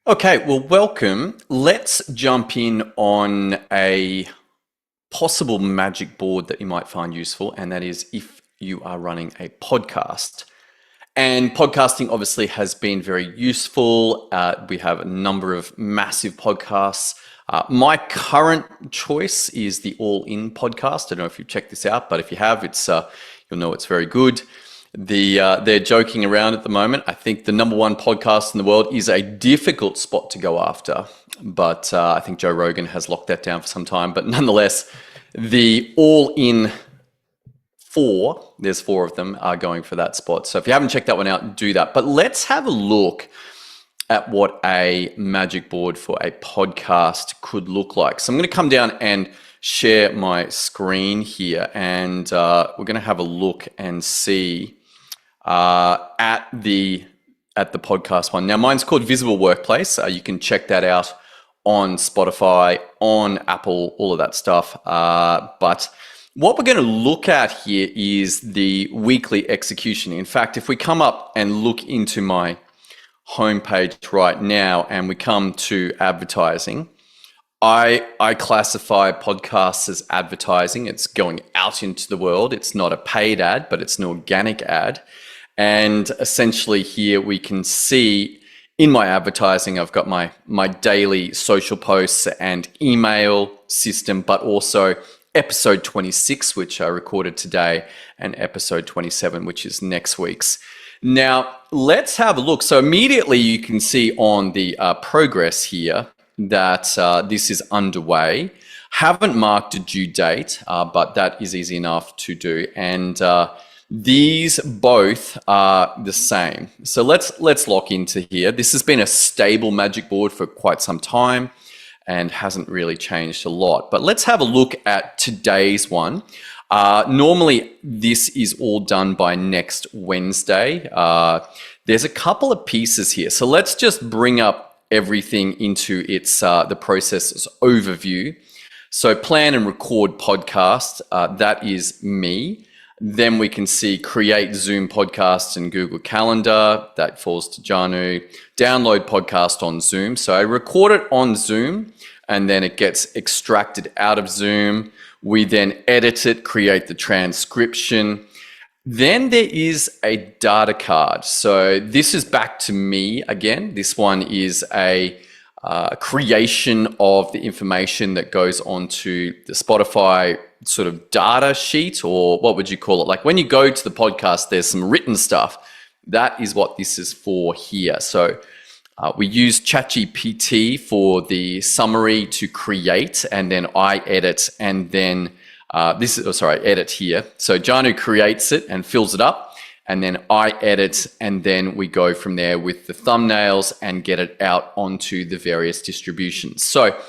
Okay, well, welcome. Let's jump in on a possible magic board that you might find useful, and that is if you are running a podcast. And podcasting obviously has been very useful. We have a number of massive podcasts. My current choice is the All In podcast. I don't know if you've checked this out, but if you have, you'll know it's very good. They're joking around at the moment. I think the number one podcast in the world is a difficult spot to go after, but I think Joe Rogan has locked that down for some time. But nonetheless, the All In there's four of them, are going for that spot. So if you haven't checked that one out, do that. But let's have a look at what a magic board for a podcast could look like. So I'm going to come down and share my screen here, and we're going to have a look and see at the podcast one. Now, mine's called Visible Workplace. You can check that out on Spotify, on Apple, all of that stuff. But what we're going to look at here is the weekly execution. In fact, if we come up and look into my homepage right now and we come to advertising, I classify podcasts as advertising. It's going out into the world. It's not a paid ad, but it's an organic ad. And essentially here we can see in my advertising, I've got my daily social posts and email system, but also episode 26, which I recorded today, and episode 27, which is next week's. Now, let's have a look. So immediately you can see on the progress here that this is underway. Haven't marked a due date, but that is easy enough to do. And these both are the same. So let's lock into here. This has been a stable magic board for quite some time and hasn't really changed a lot. But let's have a look at today's one. Normally, this is all done by next Wednesday. There's a couple of pieces here. So let's just bring up everything into its the process's overview. So plan and record podcast, that is me. Then we can see create Zoom podcasts in Google Calendar. That falls to Janu. Download podcast on Zoom. So I record it on Zoom and then it gets extracted out of Zoom. We then edit it, create the transcription. Then there is a data card. So this is back to me again. This one is a creation of the information that goes onto the Spotify sort of data sheet, or what would you call it? Like when you go to the podcast, there's some written stuff. That is what this is for here. So we use ChatGPT for the summary to create, and then I edit, and then edit here. So Janu creates it and fills it up, and then I edit, and then we go from there with the thumbnails and get it out onto the various distributions. So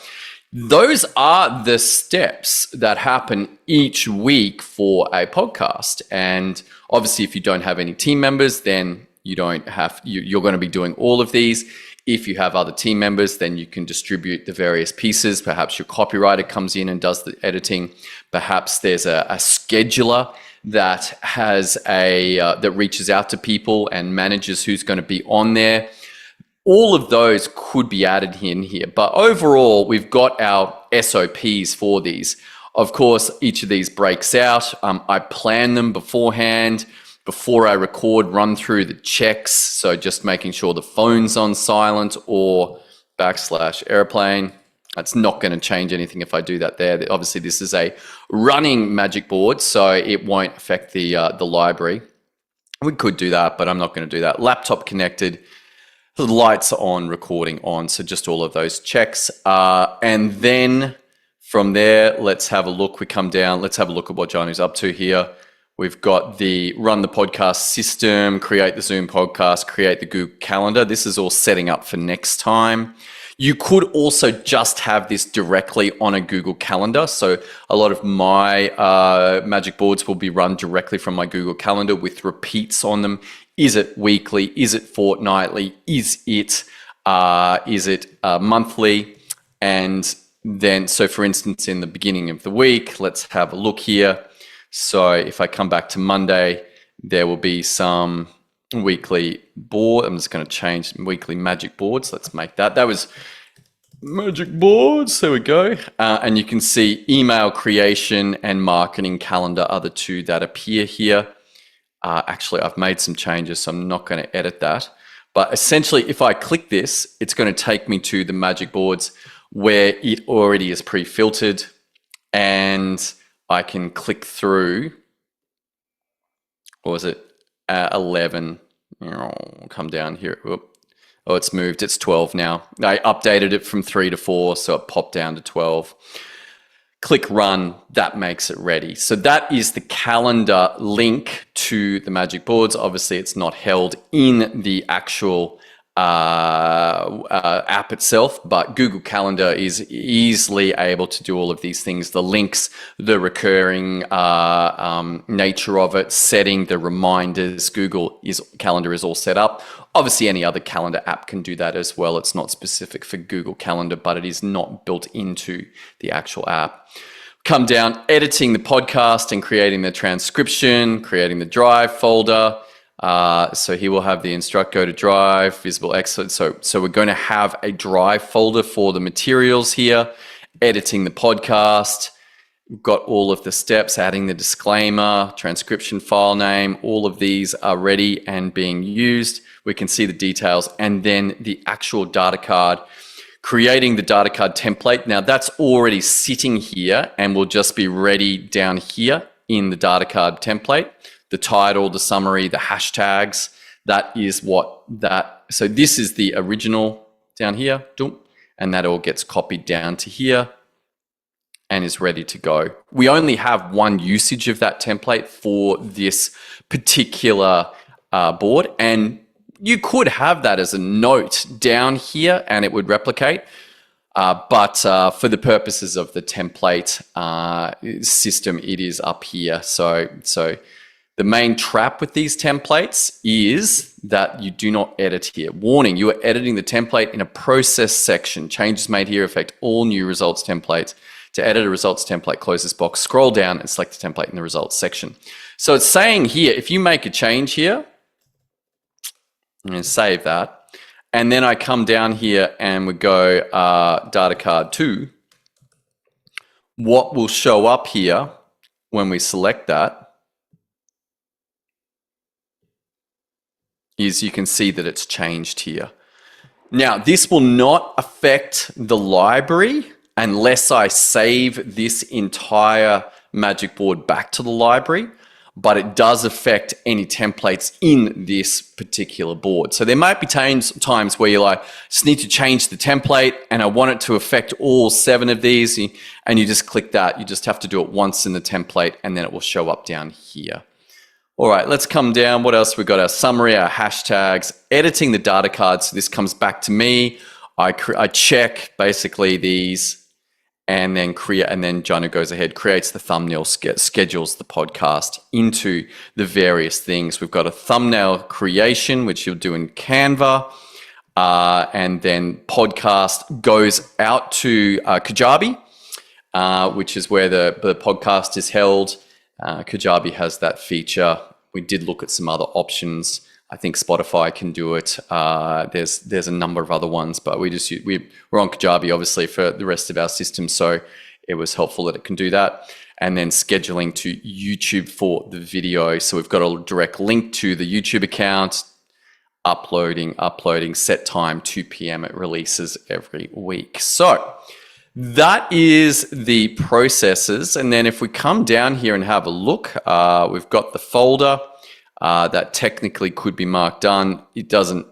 those are the steps that happen each week for a podcast. And obviously, if you don't have any team members, then you're going to be doing all of these. If you have other team members, then you can distribute the various pieces. Perhaps your copywriter comes in and does the editing. Perhaps there's a scheduler that has that reaches out to people and manages who's going to be on there. All of those could be added in here, but overall, we've got our SOPs for these. Of course, each of these breaks out. I plan them beforehand. Before I record, run through the checks. So just making sure the phone's on silent or /airplane. That's not going to change anything if I do that there. Obviously, this is a running magic board, so it won't affect the library. We could do that, but I'm not going to do that. Laptop connected. The lights are on, recording on, so just all of those checks. And then from there, let's have a look. We come down, let's have a look at what Johnny's up to here. We've got the run the podcast system, create the Zoom podcast, create the Google Calendar. This is all setting up for next time. You could also just have this directly on a Google Calendar. So a lot of my magic boards will be run directly from my Google Calendar with repeats on them. Is it weekly? Is it fortnightly? Is it monthly? And then, so for instance, in the beginning of the week, let's have a look here. So if I come back to Monday, there will be some weekly board. I'm just going to change weekly magic boards. Let's make that. That was magic boards. There we go. And you can see email creation and marketing calendar are the two that appear here. Actually, I've made some changes, so I'm not going to edit that. But essentially, if I click this, it's going to take me to the magic boards where it already is pre-filtered, and I can click through. What was it? 11. Come down here. Oh, it's moved. It's 12 now. I updated it from 3 to 4, so it popped down to 12. Click run, that makes it ready. So that is the calendar link to the magic boards. Obviously, it's not held in the actual app itself, but Google Calendar is easily able to do all of these things. The links, the recurring nature of it, setting the reminders. Google Calendar is all set up. Obviously, any other calendar app can do that as well. It's not specific for Google Calendar, but it is not built into the actual app. Come down, editing the podcast and creating the transcription, creating the drive folder. So he will have the instruct, go to drive, visible exit. So we're going to have a drive folder for the materials here, editing the podcast. We've got all of the steps, adding the disclaimer, transcription file name, all of these are ready and being used. We can see the details, and then the actual data card, creating the data card template. Now that's already sitting here and will just be ready down here in the data card template. The title, the summary, the hashtags, that is what that, so this is the original down here, and that all gets copied down to here and is ready to go. We only have one usage of that template for this particular board, and you could have that as a note down here and it would replicate. But for the purposes of the template system, it is up here. So the main trap with these templates is that you do not edit here. Warning, you are editing the template in a process section. Changes made here affect all new results templates. To edit a results template, close this box, scroll down and select the template in the results section. So it's saying here, if you make a change here, I'm going to save that. And then I come down here and we go data card 2. What will show up here when we select that is you can see that it's changed here. Now, this will not affect the library unless I save this entire magic board back to the library, but it does affect any templates in this particular board. So there might be times where you're like, just need to change the template and I want it to affect all 7 of these, and you just click that. You just have to do it once in the template and then it will show up down here. All right, let's come down. What else? We've got our summary, our hashtags, editing the data card. So this comes back to me. I check basically these and then Jono goes ahead, creates the thumbnail, schedules the podcast into the various things. We've got a thumbnail creation, which you'll do in Canva. And then podcast goes out to Kajabi, which is where the podcast is held. Kajabi has that feature. We did look at some other options. I think Spotify can do it. There's a number of other ones, but we're on Kajabi obviously for the rest of our system, so it was helpful that it can do that. And then scheduling to YouTube for the video. So we've got a direct link to the YouTube account. Uploading, set time 2 p.m. It releases every week. So that is the processes. And then if we come down here and have a look, we've got the folder that technically could be marked done. It doesn't,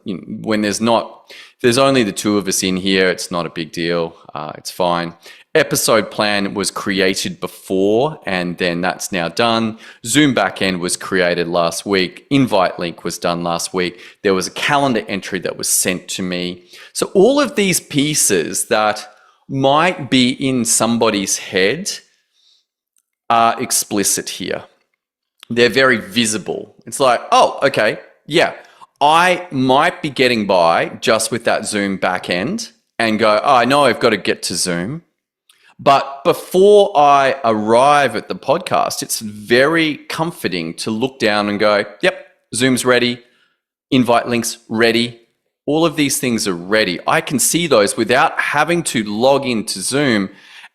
when there's only the 2 of us in here, it's not a big deal. It's fine. Episode plan was created before, and then that's now done. Zoom backend was created last week. Invite link was done last week. There was a calendar entry that was sent to me. So all of these pieces that might be in somebody's head are explicit here. They're very visible. It's like, oh, okay, yeah, I might be getting by just with that Zoom backend and go, oh, I know I've got to get to Zoom. But before I arrive at the podcast, it's very comforting to look down and go, yep, Zoom's ready. invite links ready. All of these things are ready. I can see those without having to log into Zoom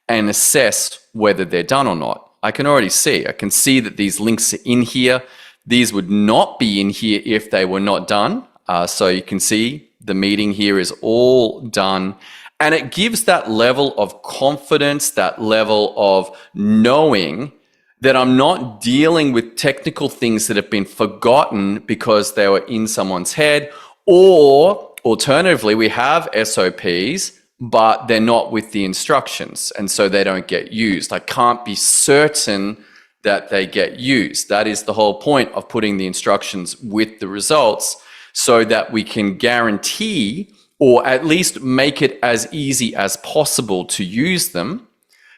and assess whether they're done or not. I can already see. I can see that these links are in here. These would not be in here if they were not done. So you can see the meeting here is all done. And it gives that level of confidence, that level of knowing that I'm not dealing with technical things that have been forgotten because they were in someone's head, or alternatively, we have SOPs, but they're not with the instructions, and so they don't get used. I can't be certain that they get used. That is the whole point of putting the instructions with the results, so that we can guarantee, or at least make it as easy as possible to use them.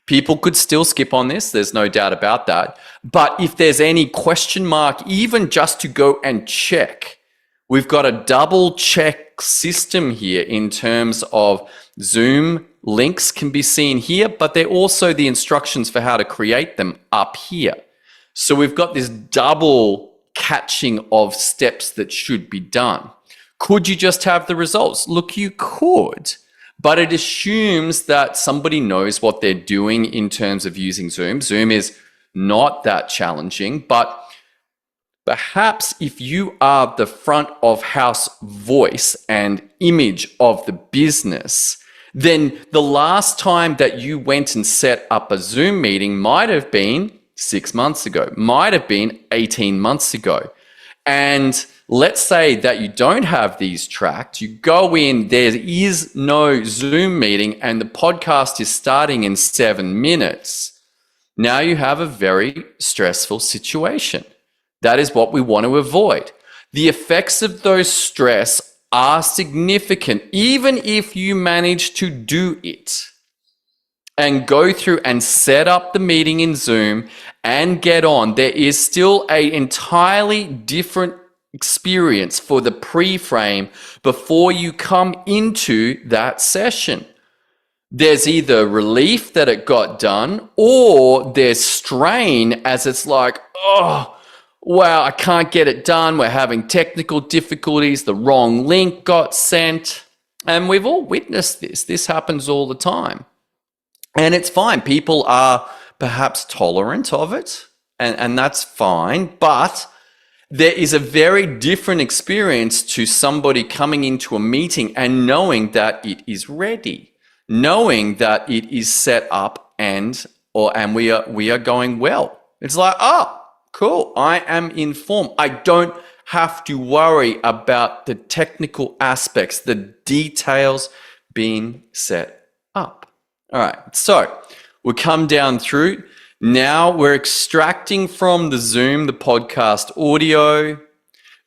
People could still skip on this, there's no doubt about that. But if there's any question mark, even just to go and check, we've got a double check system here in terms of Zoom links can be seen here, but they're also the instructions for how to create them up here. So we've got this double catching of steps that should be done. Could you just have the results? Look, you could, but it assumes that somebody knows what they're doing in terms of using Zoom. Zoom is not that challenging, but perhaps if you are the front of house voice and image of the business, then the last time that you went and set up a Zoom meeting might have been 6 months ago, might have been 18 months ago. And let's say that you don't have these tracked, you go in, there is no Zoom meeting and the podcast is starting in 7 minutes. Now you have a very stressful situation. That is what we want to avoid. The effects of those stress are significant, even if you manage to do it and go through and set up the meeting in Zoom and get on. There is still an entirely different experience for the pre-frame before you come into that session. There's either relief that it got done, or there's strain as it's like, oh, wow, I can't get it done. We're having technical difficulties. The wrong link got sent. And we've all witnessed this. This happens all the time. And it's fine. People are perhaps tolerant of it, and that's fine. But there is a very different experience to somebody coming into a meeting and knowing that it is ready, knowing that it is set up and we are going well. It's like, oh, cool, I am informed. I don't have to worry about the technical aspects, the details being set up. All right, so we'll come down through. Now we're extracting from the Zoom, the podcast audio,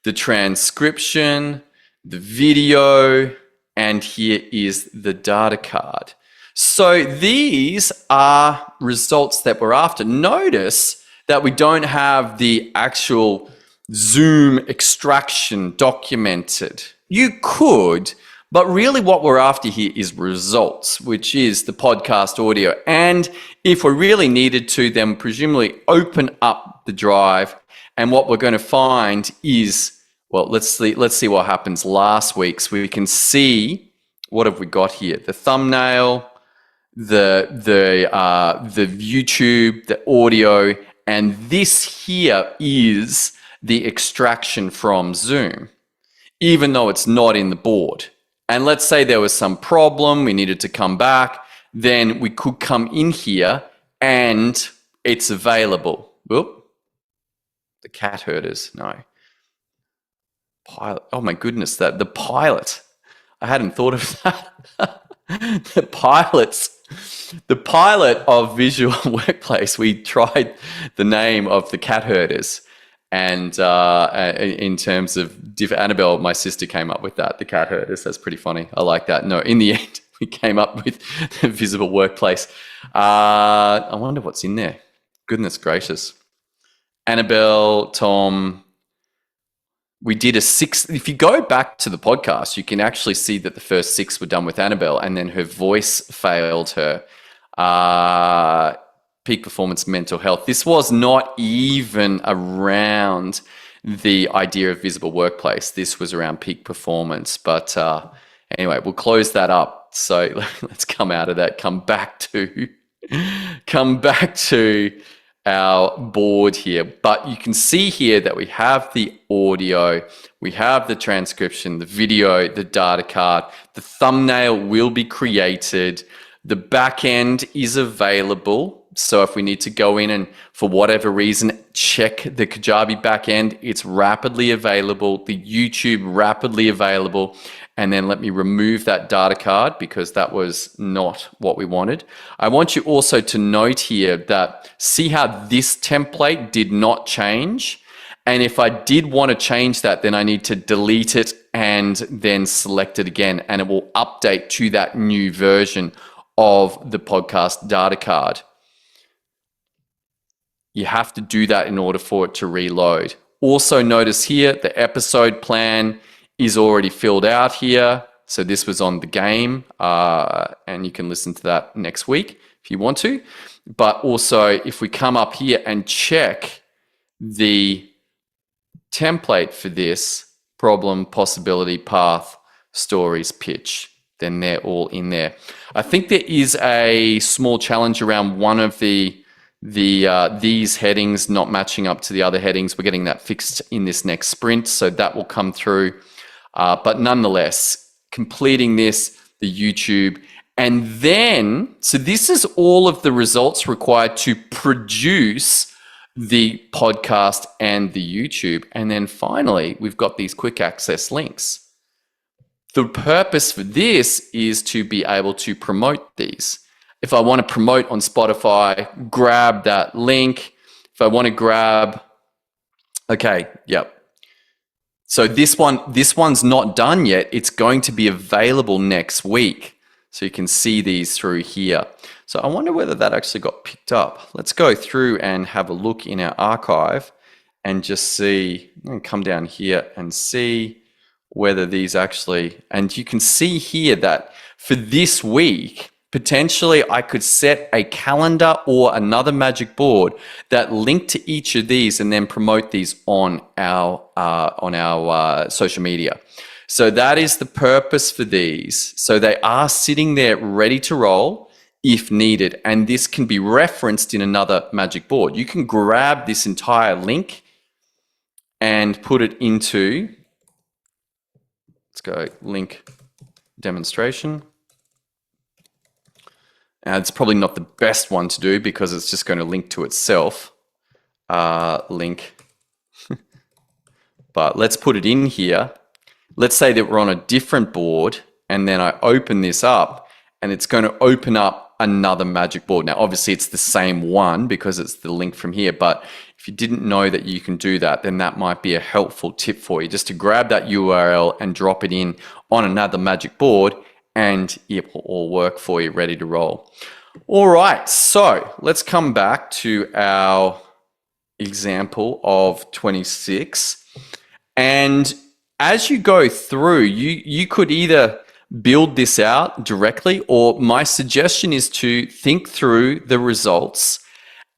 the transcription, the video, and here is the data card. So these are results that we're after. Notice that we don't have the actual Zoom extraction documented. You could, but really what we're after here is results, which is the podcast audio. And if we really needed to, then presumably open up the drive. And what we're going to find is, well, let's see what happens last week. So we can see, what have we got here? The thumbnail, the YouTube, the audio, and this here is the extraction from Zoom, even though it's not in the board. And let's say there was some problem, we needed to come back, then we could come in here and it's available. Whoop. The cat herders, no. Pilot, oh my goodness, the pilot. I hadn't thought of that. The pilot of Visual Workplace, we tried the name of the cat herders. And in terms of Annabelle, my sister came up with that, the cat herders. That's pretty funny. I like that. No, in the end, we came up with the Visible Workplace. I wonder what's in there. Goodness gracious. Annabelle, Tom, we did a 6. If you go back to the podcast, you can actually see that the first 6 were done with Annabelle, and then her voice failed her. Peak performance mental health. This was not even around the idea of visible workplace. This was around peak performance. But anyway, we'll close that up. So let's come out of that, come back to our board here. But you can see here that we have the audio, we have the transcription, the video, the data card, the thumbnail will be created, the back end is available. So if we need to go in and for whatever reason, check the Kajabi back end, it's rapidly available, the YouTube rapidly available. And then let me remove that data card because that was not what we wanted. I want you also to note here that see how this template did not change. And if I did want to change that, then I need to delete it and then select it again. And it will update to that new version of the podcast data card. You have to do that in order for it to reload. Also notice here, the episode plan is already filled out here. So this was on the game and you can listen to that next week if you want to. But also if we come up here and check the template for this, problem, possibility, path, stories, pitch, then they're all in there. I think there is a small challenge around one of these headings not matching up to the other headings. We're getting that fixed in this next sprint, so that will come through. But nonetheless, completing this, the YouTube, and then, so this is all of the results required to produce the podcast and the YouTube. And then finally, we've got these quick access links. The purpose for this is to be able to promote these. If I want to promote on Spotify, grab that link. If I want to grab, okay, yep. So this one's not done yet. It's going to be available next week. So you can see these through here. So I wonder whether that actually got picked up. Let's go through and have a look in our archive and just see, and come down here and see whether these actually, and you can see here that for this week, potentially I could set a calendar or another magic board that link to each of these and then promote these on our social media. So that is the purpose for these. So they are sitting there ready to roll if needed. And this can be referenced in another magic board. You can grab this entire link and put it into, let's go link demonstration. Now it's probably not the best one to do because it's just going to link to itself. Link. But let's put it in here. Let's say that we're on a different board and then I open this up and it's going to open up another magic board. Now, obviously it's the same one because it's the link from here, but if you didn't know that you can do that, then that might be a helpful tip for you, just to grab that URL and drop it in on another magic board and it will all work for you, ready to roll. All right, so let's come back to our example of 26. And as you go through, you could either build this out directly, or my suggestion is to think through the results.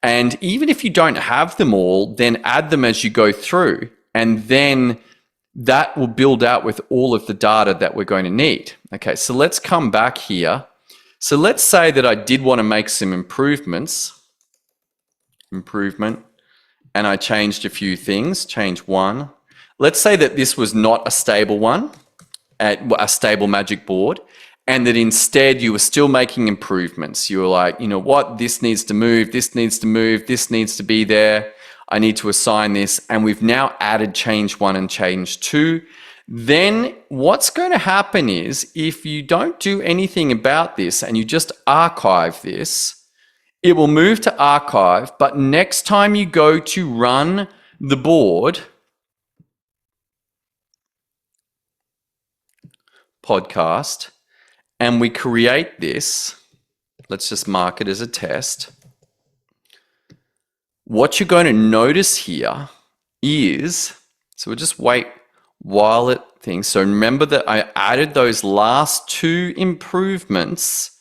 And even if you don't have them all, then add them as you go through. And then that will build out with all of the data that we're going to need. Okay, so let's come back here. So let's say that I did want to make some improvement, and I changed a few things, change one. Let's say that this was not a stable one, a stable magic board, and that instead you were still making improvements. You were like, you know what, this needs to move, this needs to move, this needs to be there. I need to assign this, and we've now added change one and change two. Then what's going to happen is if you don't do anything about this and you just archive this, it will move to archive, but next time you go to run the board, podcast, and we create this, let's just mark it as a test. What you're going to notice here is, so we'll just wait while it thinks. So remember that I added those last two improvements.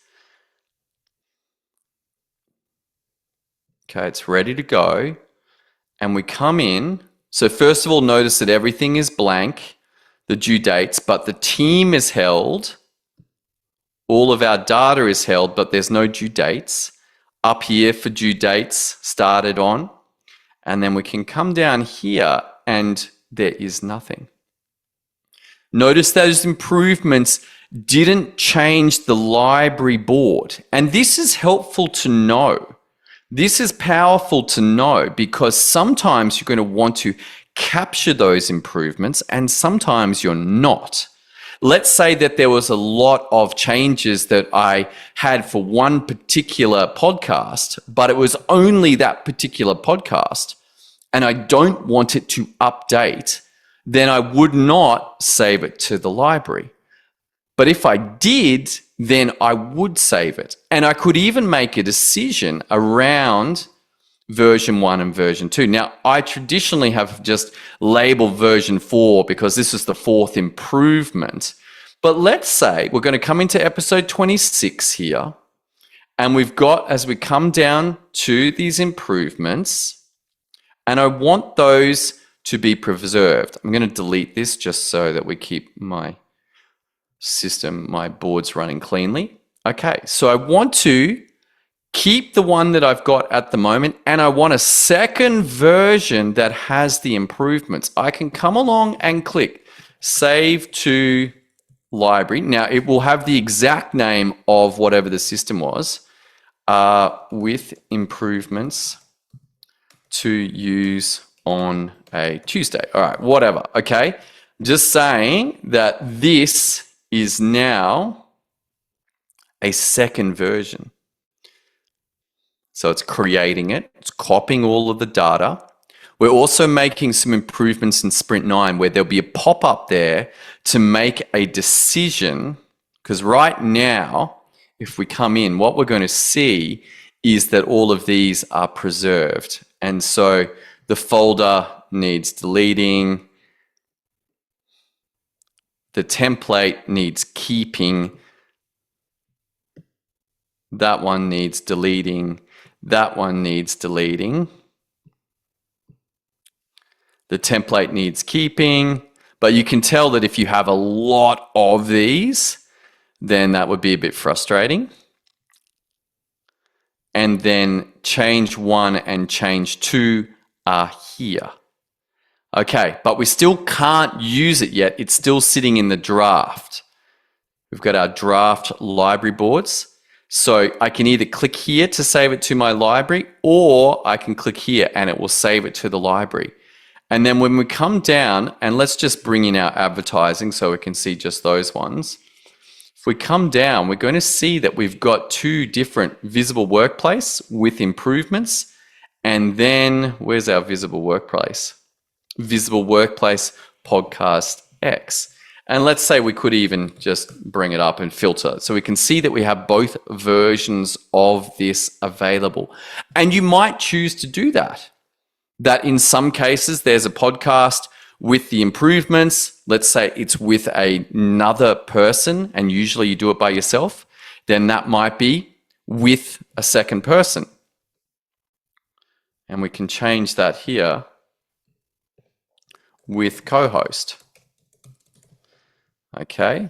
Okay, it's ready to go. And we come in So first of all, notice that everything is blank, the due dates, but the team is held. All of our data is held, but there's no due dates. Up here for due dates started on. And then we can come down here and there is nothing. Notice those improvements didn't change the library board. And this is helpful to know. This is powerful to know because sometimes you're going to want to capture those improvements and sometimes you're not. Let's say that there was a lot of changes that I had for one particular podcast, but it was only that particular podcast and I don't want it to update, then I would not save it to the library. But if I did, then I would save it. And I could even make a decision around version 1 and version 2. Now, I traditionally have just labeled version 4 because this is the 4th improvement. But let's say we're going to come into episode 26 here. And we've got, as we come down to these improvements, and I want those to be preserved. I'm going to delete this just so that we keep my system, my boards running cleanly. Okay, so I want to keep the one that I've got at the moment and I want a second version that has the improvements. I can come along and click save to library. Now it will have the exact name of whatever the system was with improvements to use on a Tuesday. All right, whatever. Okay, just saying that this is now a second version. So it's creating it, it's copying all of the data. We're also making some improvements in Sprint 9 where there'll be a pop-up there to make a decision, because right now, if we come in, what we're going to see is that all of these are preserved. And so the folder needs deleting, the template needs keeping, that one needs deleting, that one needs deleting, the template needs keeping, but you can tell that if you have a lot of these, then that would be a bit frustrating. And then change 1 and change 2 are here. Okay, but we still can't use it yet. It's still sitting in the draft. We've got our draft library boards. So I can either click here to save it to my library, or I can click here and it will save it to the library. And then when we come down, and let's just bring in our advertising so we can see just those ones. If we come down, we're going to see that we've got 2 different visible workplace with improvements. And then where's our visible workplace? Visible workplace podcast X. And let's say we could even just bring it up and filter. So we can see that we have both versions of this available. And you might choose to do that. That in some cases, there's a podcast with the improvements. Let's say it's with another person, and usually you do it by yourself. Then that might be with a second person. And we can change that here with co-host. Okay,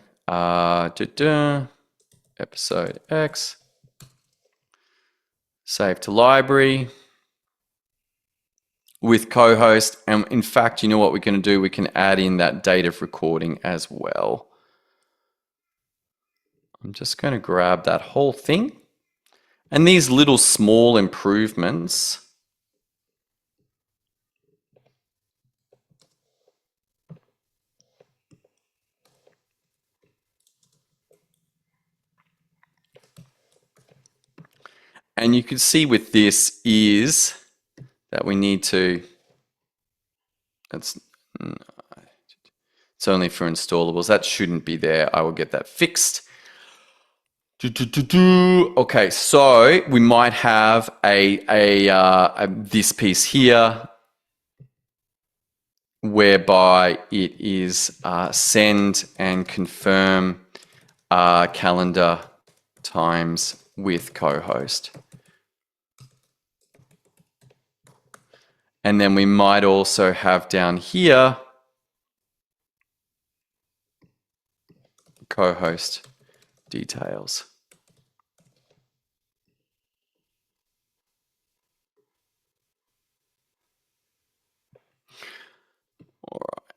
episode X, save to library with co-host. And in fact, you know what we're going to do? We can add in that date of recording as well. I'm just going to grab that whole thing. And these little small improvements and you can see with this is that we need to, it's only for installables. That shouldn't be there. I will get that fixed. Okay, so we might have this piece here whereby it is send and confirm calendar times with co-host. And then we might also have down here co-host details. All right.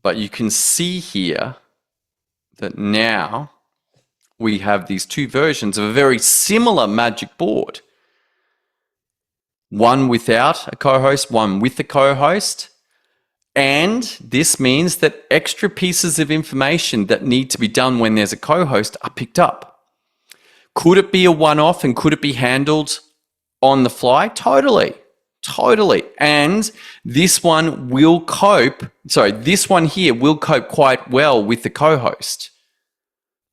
But you can see here that now we have these two versions of a very similar magic board. One without a co-host, one with a co-host. And this means that extra pieces of information that need to be done when there's a co-host are picked up. Could it be a one-off and could it be handled on the fly? Totally. And this one will cope, this one here will cope quite well with the co-host.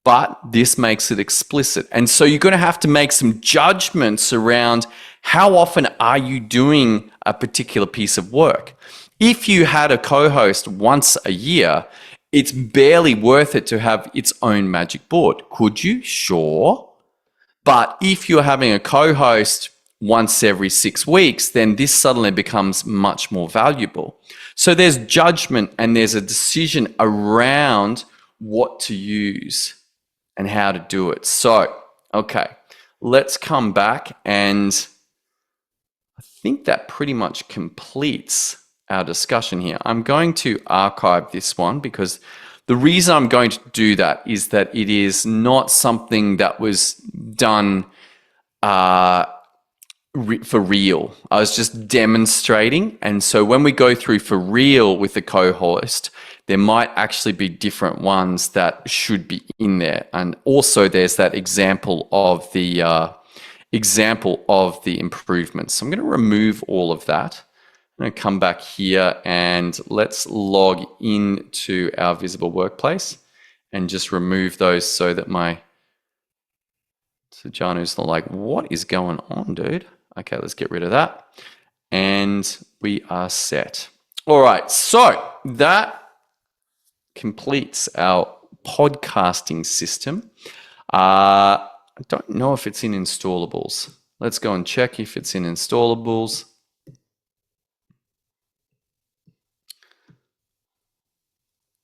But this makes it explicit. And so you're going to have to make some judgments around how often are you doing a particular piece of work. If you had a co-host once a year, it's barely worth it to have its own magic board. Could you? Sure. But if you're having a co-host once every 6 weeks, then this suddenly becomes much more valuable. So there's judgment and there's a decision around what to use and how to do it. So, okay, let's come back, and I think that pretty much completes our discussion here. I'm going to archive this one because the reason I'm going to do that is that it is not something that was done for real. I was just demonstrating. And so when we go through for real with the co-host, there might actually be different ones that should be in there. And also there's that example of the improvements. So I'm going to remove all of that. I'm going to come back here and let's log into our visible workplace and just remove those so that so Janu's not like, what is going on, dude? Okay, let's get rid of that. And we are set. All right, so that completes our podcasting system. I don't know if it's in installables. Let's go and check if it's in installables.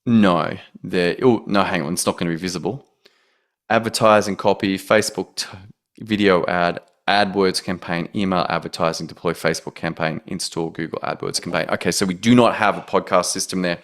No, no, hang on, it's not going to be visible. Advertising copy, Facebook video ad, AdWords campaign, email advertising, deploy Facebook campaign, install Google AdWords campaign. Okay, so we do not have a podcast system there.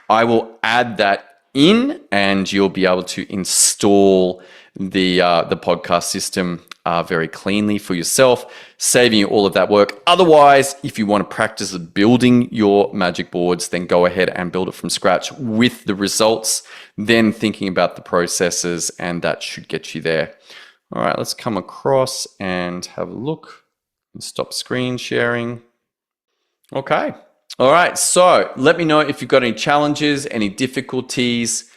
I will add that in and you'll be able to install the podcast system very cleanly for yourself, saving you all of that work. Otherwise, if you want to practice building your magic boards, then go ahead and build it from scratch with the results, then thinking about the processes, and that should get you there. All right, let's come across and have a look and stop screen sharing. Okay. All right, so let me know if you've got any challenges, any difficulties,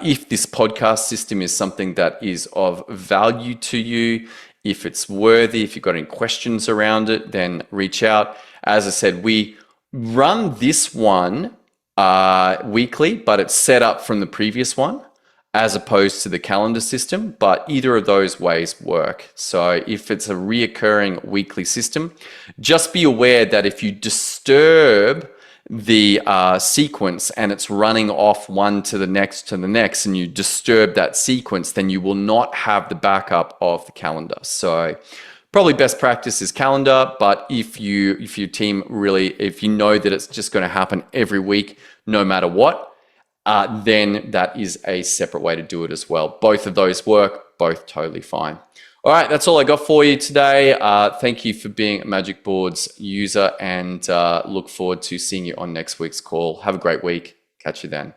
if this podcast system is something that is of value to you, if it's worthy, if you've got any questions around it, then reach out. As I said, we run this one weekly, but it's set up from the previous one as opposed to the calendar system, but either of those ways work. So if it's a reoccurring weekly system, just be aware that if you disturb the sequence and it's running off one to the next and you disturb that sequence, then you will not have the backup of the calendar. So probably best practice is calendar, but if your team if you know that it's just going to happen every week, no matter what, then that is a separate way to do it as well. Both of those work, both totally fine. All right, that's all I got for you today. Thank you for being a MagicBoards user, and look forward to seeing you on next week's call. Have a great week. Catch you then.